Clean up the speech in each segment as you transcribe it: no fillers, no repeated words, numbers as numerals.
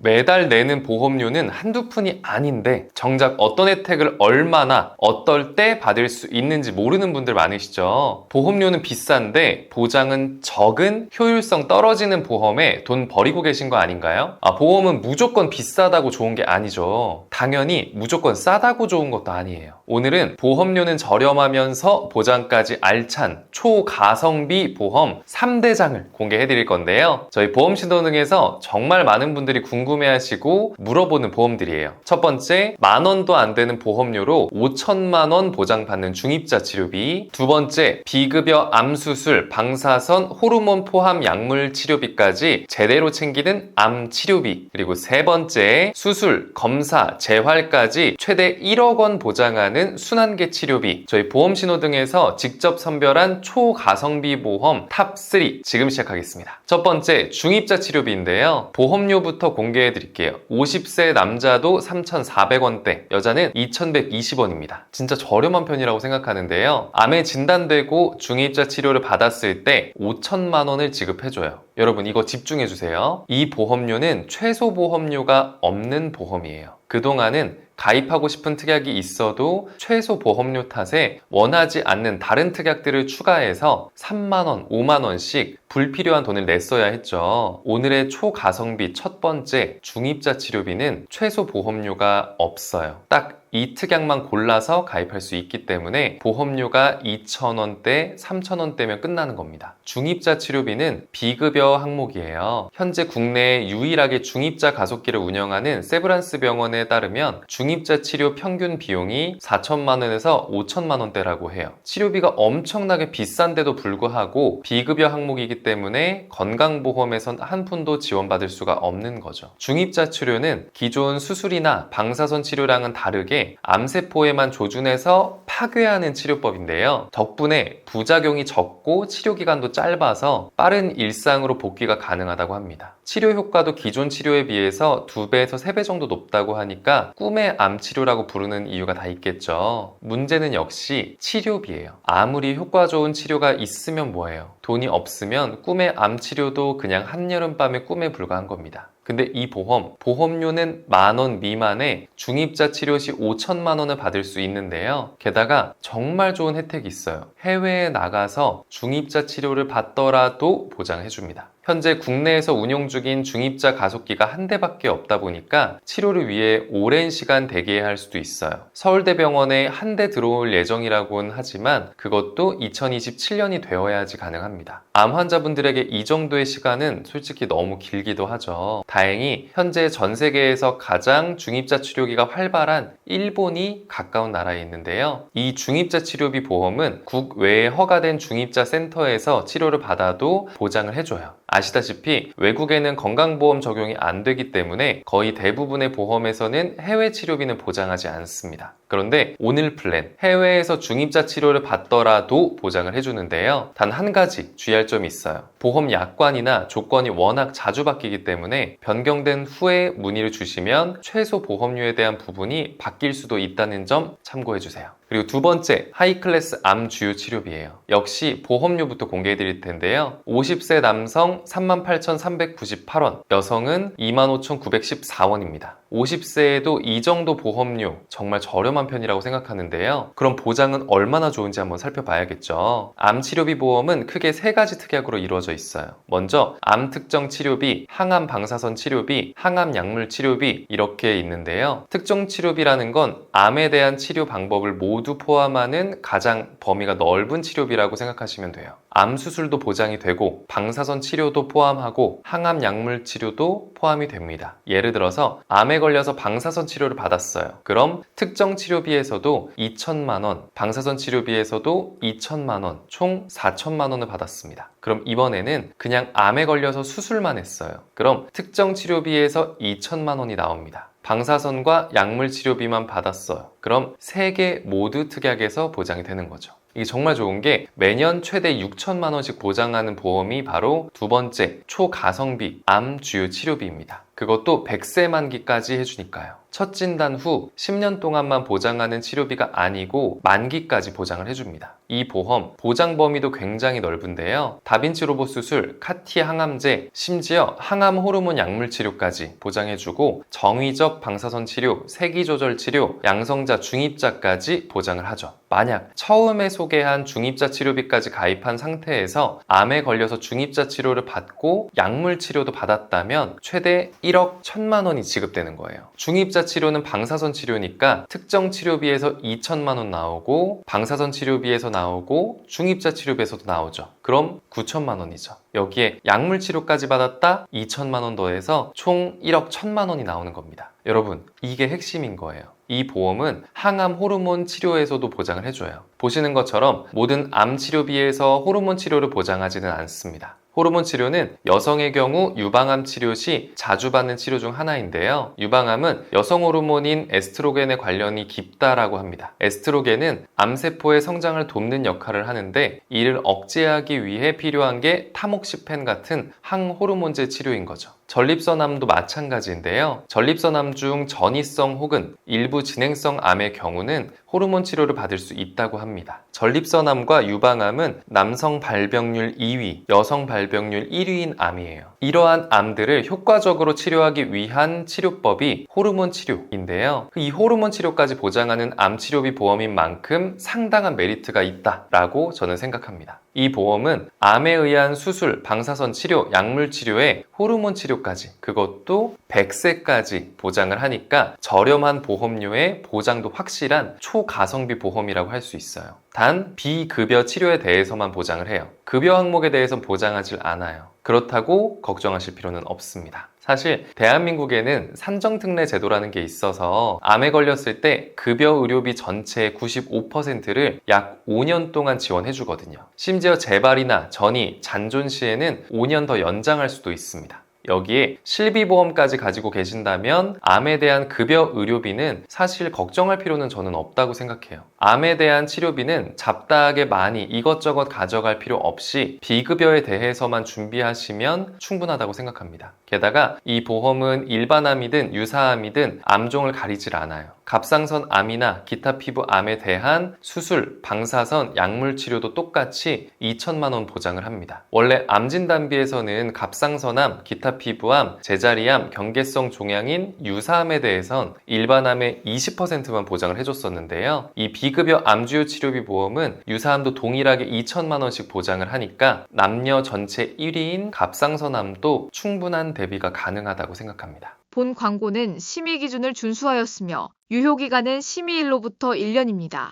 매달 내는 보험료는 한두 푼이 아닌데 정작 어떤 혜택을 얼마나 어떨 때 받을 수 있는지 모르는 분들 많으시죠. 보험료는 비싼데 보장은 적은 효율성 떨어지는 보험에 돈 버리고 계신 거 아닌가요? 보험은 무조건 비싸다고 좋은 게 아니죠. 당연히 무조건 싸다고 좋은 것도 아니에요. 오늘은 보험료는 저렴하면서 보장까지 알찬 초가성비 보험 3대장을 공개해 드릴 건데요. 저희 보험신도능에서 정말 많은 분들이 궁금해하시고 물어보는 보험들이에요. 첫 번째, 10,000원도 안 되는 보험료로 5천만 원 보장받는 중입자 치료비. 두 번째, 비급여 암수술, 방사선, 호르몬 포함 약물 치료비까지 제대로 챙기는 암 치료비. 그리고 세 번째, 수술, 검사, 재활까지 최대 1억 원 보장하는 순환계 치료비. 저희 보험신호등에서 직접 선별한 초가성비 보험 탑3 지금 시작하겠습니다. 첫 번째, 중입자 치료비인데요. 보험료부터 공개해 드릴게요. 50세 남자도 3,400원대, 여자는 2,120원입니다. 진짜 저렴한 편이라고 생각하는데요. 암에 진단되고 중입자 치료를 받았을 때 5천만 원을 지급해줘요. 여러분 이거 집중해주세요. 이 보험료는 최소 보험료가 없는 보험이에요. 그동안은 가입하고 싶은 특약이 있어도 최소 보험료 탓에 원하지 않는 다른 특약들을 추가해서 3만원, 5만원씩 불필요한 돈을 냈어야 했죠. 오늘의 초가성비 첫 번째 중입자 치료비는 최소 보험료가 없어요. 딱 이 특약만 골라서 가입할 수 있기 때문에 보험료가 2,000원대, 3,000원대면 끝나는 겁니다. 중입자 치료비는 비급여 항목이에요. 현재 국내에 유일하게 중입자 가속기를 운영하는 세브란스 병원에 따르면 중입자 치료 평균 비용이 4천만 원에서 5천만 원대라고 해요. 치료비가 엄청나게 비싼데도 불구하고 비급여 항목이기 때문에 건강보험에선 한 푼도 지원받을 수가 없는 거죠. 중입자 치료는 기존 수술이나 방사선 치료랑은 다르게 암세포에만 조준해서 파괴하는 치료법인데요. 덕분에 부작용이 적고 치료기간도 짧아서 빠른 일상으로 복귀가 가능하다고 합니다. 치료 효과도 기존 치료에 비해서 2배에서 3배 정도 높다고 하니까 꿈의 암 치료라고 부르는 이유가 다 있겠죠. 문제는 역시 치료비예요. 아무리 효과 좋은 치료가 있으면 뭐예요? 돈이 없으면 꿈의 암 치료도 그냥 한여름밤의 꿈에 불과한 겁니다. 근데 이 보험료는 10,000원 미만의 중입자 치료 시 5천만 원을 받을 수 있는데요. 게다가 정말 좋은 혜택이 있어요. 해외에 나가서 중입자 치료를 받더라도 보장해줍니다. 현재 국내에서 운용 중인 중입자 가속기가 한 대밖에 없다 보니까 치료를 위해 오랜 시간 대기해야 할 수도 있어요. 서울대병원에 한 대 들어올 예정이라고는 하지만 그것도 2027년이 되어야지 가능합니다. 암 환자분들에게 이 정도의 시간은 솔직히 너무 길기도 하죠. 다행히 현재 전 세계에서 가장 중입자 치료기가 활발한 일본이 가까운 나라에 있는데요. 이 중입자 치료비 보험은 국외에 허가된 중입자 센터에서 치료를 받아도 보장을 해줘요. 아시다시피 외국에는 건강보험 적용이 안 되기 때문에 거의 대부분의 보험에서는 해외 치료비는 보장하지 않습니다. 그런데 오늘 플랜, 해외에서 중입자 치료를 받더라도 보장을 해주는데요. 단 한 가지 주의할 점이 있어요. 보험 약관이나 조건이 워낙 자주 바뀌기 때문에 변경된 후에 문의를 주시면 최소 보험료에 대한 부분이 바뀔 수도 있다는 점 참고해주세요. 그리고 두 번째, 하이클래스 암 주요 치료비예요. 역시 보험료부터 공개해 드릴 텐데요. 50세 남성 38,398원, 여성은 25,914원입니다. 50세에도 이 정도 보험료 정말 저렴한 편이라고 생각하는데요. 그럼 보장은 얼마나 좋은지 한번 살펴봐야겠죠. 암 치료비 보험은 크게 3가지 특약으로 이루어져 있어요. 먼저 암 특정 치료비, 항암 방사선 치료비, 항암 약물 치료비 이렇게 있는데요. 특정 치료비라는 건 암에 대한 치료 방법을 모두 포함하는 가장 범위가 넓은 치료비라고 생각하시면 돼요. 암 수술도 보장이 되고 방사선 치료도 포함하고 항암 약물 치료도 포함이 됩니다. 예를 들어서 암에 걸려서 방사선 치료를 받았어요. 그럼 특정 치료비에서도 2천만 원, 방사선 치료비에서도 2천만 원, 총 4천만 원을 받았습니다. 그럼 이번에는 그냥 암에 걸려서 수술만 했어요. 그럼 특정 치료비에서 2천만 원이 나옵니다. 방사선과 약물 치료비만 받았어요. 그럼 3개 모두 특약에서 보장이 되는 거죠. 이게 정말 좋은 게 매년 최대 6천만 원씩 보장하는 보험이 바로 두 번째 초가성비 암 주요 치료비입니다. 그것도 100세 만기까지 해주니까요. 첫 진단 후 10년 동안만 보장하는 치료비가 아니고 만기까지 보장을 해줍니다. 이 보험, 보장 범위도 굉장히 넓은데요. 다빈치 로봇 수술, 카티 항암제, 심지어 항암 호르몬 약물 치료까지 보장해주고 정위적 방사선 치료, 세기 조절 치료, 양성자 중입자까지 보장을 하죠. 만약 처음에 소개한 중입자 치료비까지 가입한 상태에서 암에 걸려서 중입자 치료를 받고 약물 치료도 받았다면 최대 1억 1천만 원이 지급되는 거예요. 중입자 치료는 방사선 치료니까 특정 치료비에서 2천만 원 나오고 방사선 치료비에서 나오고 중입자 치료비에서도 나오죠. 그럼 9천만 원이죠. 여기에 약물 치료까지 받았다 2천만 원 더해서 총 1억 1천만 원이 나오는 겁니다. 여러분, 이게 핵심인 거예요. 이 보험은 항암 호르몬 치료에서도 보장을 해줘요. 보시는 것처럼 모든 암 치료비에서 호르몬 치료를 보장하지는 않습니다. 호르몬 치료는 여성의 경우 유방암 치료 시 자주 받는 치료 중 하나인데요. 유방암은 여성 호르몬인 에스트로겐에 관련이 깊다라고 합니다. 에스트로겐은 암세포의 성장을 돕는 역할을 하는데 이를 억제하기 위해 필요한 게 타목시펜 같은 항호르몬제 치료인 거죠. 전립선암도 마찬가지인데요. 전립선암 중 전이성 혹은 일부 진행성 암의 경우는 호르몬 치료를 받을 수 있다고 합니다. 전립선암과 유방암은 남성 발병률 2위, 여성 발병률 1위인 암이에요. 이러한 암들을 효과적으로 치료하기 위한 치료법이 호르몬 치료인데요. 이 호르몬 치료까지 보장하는 암 치료비 보험인 만큼 상당한 메리트가 있다라고 저는 생각합니다. 이 보험은 암에 의한 수술, 방사선 치료, 약물 치료에 호르몬 치료까지, 그것도 100세까지 보장을 하니까 저렴한 보험료에 보장도 확실한 초가성비 보험이라고 할 수 있어요. 단 비급여 치료에 대해서만 보장을 해요. 급여 항목에 대해서는 보장하지 않아요. 그렇다고 걱정하실 필요는 없습니다. 사실 대한민국에는 산정특례 제도라는 게 있어서 암에 걸렸을 때 급여 의료비 전체의 95%를 약 5년 동안 지원해 주거든요. 심지어 재발이나 전이, 잔존 시에는 5년 더 연장할 수도 있습니다. 여기에 실비보험까지 가지고 계신다면 암에 대한 급여 의료비는 사실 걱정할 필요는 저는 없다고 생각해요. 암에 대한 치료비는 잡다하게 많이 이것저것 가져갈 필요 없이 비급여에 대해서만 준비하시면 충분하다고 생각합니다. 게다가 이 보험은 일반암이든 유사암이든 암종을 가리질 않아요. 갑상선 암이나 기타 피부 암에 대한 수술, 방사선, 약물 치료도 똑같이 2천만 원 보장을 합니다. 원래 암 진단비에서는 갑상선암, 기타 피부암, 제자리암, 경계성 종양인 유사암에 대해선 일반암의 20%만 보장을 해줬었는데요. 이 비급여 암주요 치료비 보험은 유사암도 동일하게 2천만 원씩 보장을 하니까 남녀 전체 1위인 갑상선암도 충분한 대비가 가능하다고 생각합니다. 본 광고는 심의 기준을 준수하였으며 유효기간은 심의일로부터 1년입니다.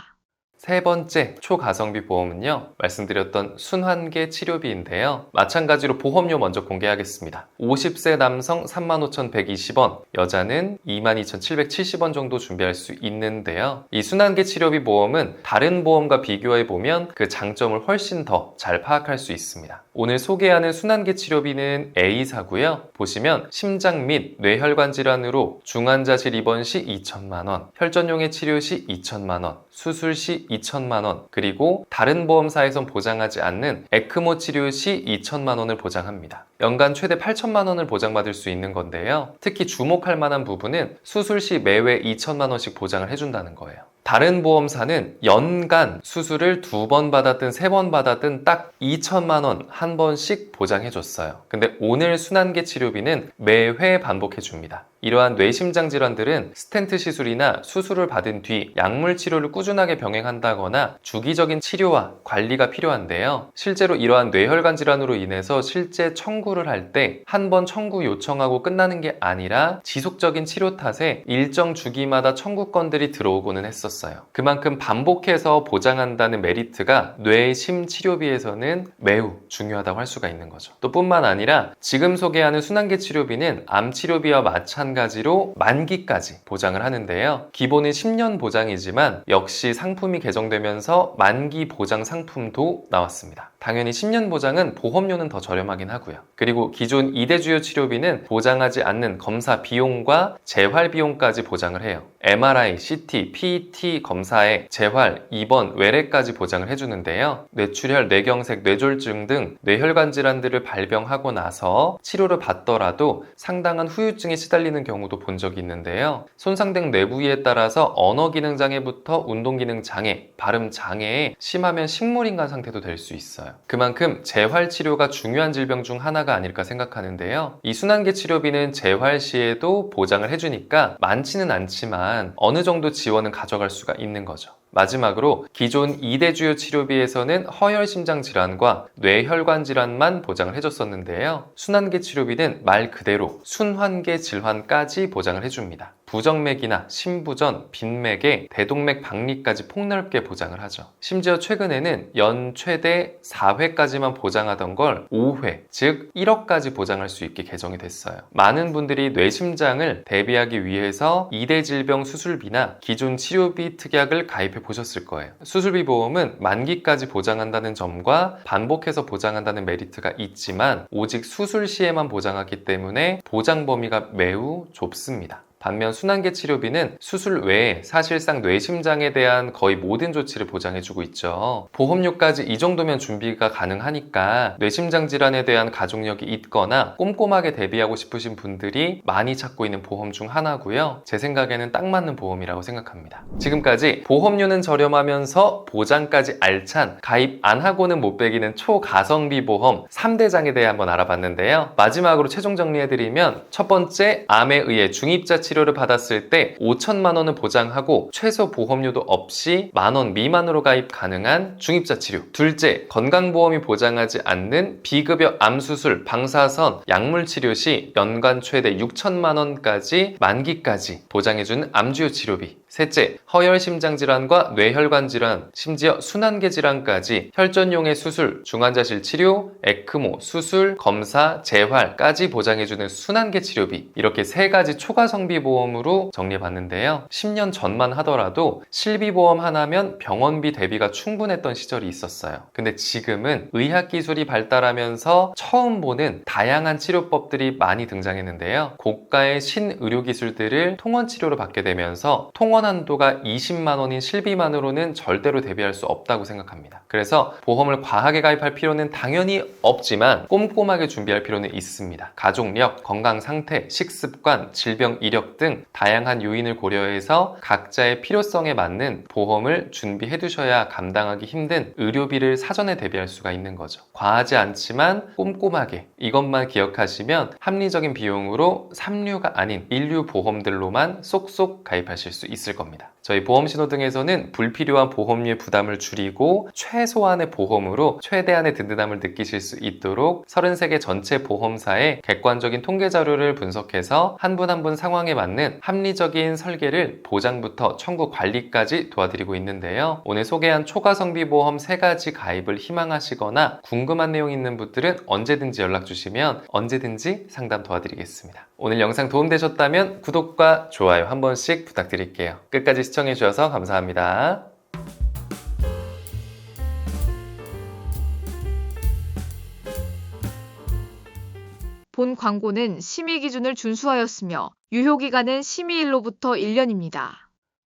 세 번째 초가성비 보험은요, 말씀드렸던 순환계 치료비인데요. 마찬가지로 보험료 먼저 공개하겠습니다. 50세 남성 35,120원, 여자는 22,770원 정도 준비할 수 있는데요. 이 순환계 치료비 보험은 다른 보험과 비교해보면 그 장점을 훨씬 더 잘 파악할 수 있습니다. 오늘 소개하는 순환계 치료비는 A사고요. 보시면 심장 및 뇌혈관 질환으로 중환자실 입원 시 2천만 원, 혈전용의 치료 시 2천만 원, 수술 시 2천만 원, 그리고 다른 보험사에선 보장하지 않는 에크모 치료 시 2천만 원을 보장합니다. 연간 최대 8천만 원을 보장받을 수 있는 건데요. 특히 주목할 만한 부분은 수술 시 매회 2천만 원씩 보장을 해준다는 거예요. 다른 보험사는 연간 수술을 2번 받았든 3번 받았든 딱 2천만 원 한 번씩 보장해줬어요. 근데 오늘 순환계 치료비는 매회 반복해줍니다. 이러한 뇌심장 질환들은 스텐트 시술이나 수술을 받은 뒤 약물 치료를 꾸준하게 병행한다거나 주기적인 치료와 관리가 필요한데요. 실제로 이러한 뇌혈관 질환으로 인해서 실제 청구를 할 때 한 번 청구 요청하고 끝나는 게 아니라 지속적인 치료 탓에 일정 주기마다 청구건들이 들어오고는 했었어요. 그만큼 반복해서 보장한다는 메리트가 뇌심 치료비에서는 매우 중요하다고 할 수가 있는 거죠. 또 뿐만 아니라 지금 소개하는 순환계 치료비는 암 치료비와 마찬가지로 만기까지 보장을 하는데요. 기본은 10년 보장이지만 역시 상품이 개정되면서 만기 보장 상품도 나왔습니다. 당연히 10년 보장은 보험료는 더 저렴하긴 하고요. 그리고 기존 2대 주요 치료비는 보장하지 않는 검사 비용과 재활 비용까지 보장을 해요. MRI, CT, PET 검사에 재활, 입원, 외래까지 보장을 해주는데요. 뇌출혈, 뇌경색, 뇌졸중 등 뇌혈관 질환들을 발병하고 나서 치료를 받더라도 상당한 후유증에 시달리는 경우도 본 적이 있는데요. 손상된 뇌 부위에 따라서 언어 기능 장애부터 운동 기능 장애, 발음 장애에 심하면 식물인간 상태도 될 수 있어요. 그만큼 재활 치료가 중요한 질병 중 하나가 아닐까 생각하는데요. 이 순환계 치료비는 재활 시에도 보장을 해주니까 많지는 않지만 어느 정도 지원은 가져갈 수가 있는 거죠. 마지막으로 기존 2대 주요 치료비에서는 허혈심장 질환과 뇌혈관 질환만 보장을 해줬었는데요. 순환계 치료비는 말 그대로 순환계 질환까지 보장을 해줍니다. 부정맥이나 심부전, 빈맥에 대동맥 박리까지 폭넓게 보장을 하죠. 심지어 최근에는 연 최대 4회까지만 보장하던 걸 5회, 즉 1억까지 보장할 수 있게 개정이 됐어요. 많은 분들이 뇌심장을 대비하기 위해서 2대 질병 수술비나 기존 치료비 특약을 가입해 보셨을 거예요. 수술비 보험은 만기까지 보장한다는 점과 반복해서 보장한다는 메리트가 있지만 오직 수술 시에만 보장하기 때문에 보장 범위가 매우 좁습니다. 반면 순환계 치료비는 수술 외에 사실상 뇌심장에 대한 거의 모든 조치를 보장해주고 있죠. 보험료까지 이 정도면 준비가 가능하니까 뇌심장 질환에 대한 가족력이 있거나 꼼꼼하게 대비하고 싶으신 분들이 많이 찾고 있는 보험 중 하나고요. 제 생각에는 딱 맞는 보험이라고 생각합니다. 지금까지 보험료는 저렴하면서 보장까지 알찬, 가입 안 하고는 못 빼기는 초가성비 보험 3대장에 대해 한번 알아봤는데요. 마지막으로 최종 정리해드리면 첫 번째, 암에 의해 중입자 치료를 받았을 때 5천만 원을 보장하고 최소 보험료도 없이 10,000원 미만으로 가입 가능한 중입자 치료. 둘째, 건강보험이 보장하지 않는 비급여 암수술, 방사선, 약물 치료 시 연간 최대 6천만 원까지 만기까지 보장해주는 암주요 치료비. 셋째, 허혈심장 질환과 뇌혈관 질환, 심지어 순환계 질환까지 혈전용의 수술, 중환자실 치료, 에크모, 수술, 검사, 재활까지 보장해주는 순환계 치료비. 이렇게 3가지 초가성비 보험으로 정리해봤는데요. 10년 전만 하더라도 실비보험 하나면 병원비 대비가 충분했던 시절이 있었어요. 근데 지금은 의학기술이 발달하면서 처음 보는 다양한 치료법들이 많이 등장했는데요. 고가의 신의료기술들을 통원치료로 받게 되면서 통원 한도가 20만 원인 실비만으로는 절대로 대비할 수 없다고 생각합니다. 그래서 보험을 과하게 가입할 필요는 당연히 없지만 꼼꼼하게 준비할 필요는 있습니다. 가족력, 건강 상태, 식습관, 질병 이력 등 다양한 요인을 고려해서 각자의 필요성에 맞는 보험을 준비해 두셔야 감당하기 힘든 의료비를 사전에 대비할 수가 있는 거죠. 과하지 않지만 꼼꼼하게 이것만 기억하시면 합리적인 비용으로 3류가 아닌 1류 보험들로만 쏙쏙 가입하실 수 있을 겁니다. 저희 보험신호등에서는 불필요한 보험료의 부담을 줄이고 최소한의 보험으로 최대한의 든든함을 느끼실 수 있도록 33개 전체 보험사의 객관적인 통계 자료를 분석해서 한 분 한 분 상황에 맞는 합리적인 설계를 보장부터 청구 관리까지 도와드리고 있는데요. 오늘 소개한 초가성비 보험 3가지 가입을 희망하시거나 궁금한 내용 있는 분들은 언제든지 연락 주시면 언제든지 상담 도와드리겠습니다. 오늘 영상 도움되셨다면 구독과 좋아요 한 번씩 부탁드릴게요. 끝까지 시청해주셔서 감사합니다. 본 광고는 심의 기준을 준수하였으며 유효기간은 심의일로부터 1년입니다.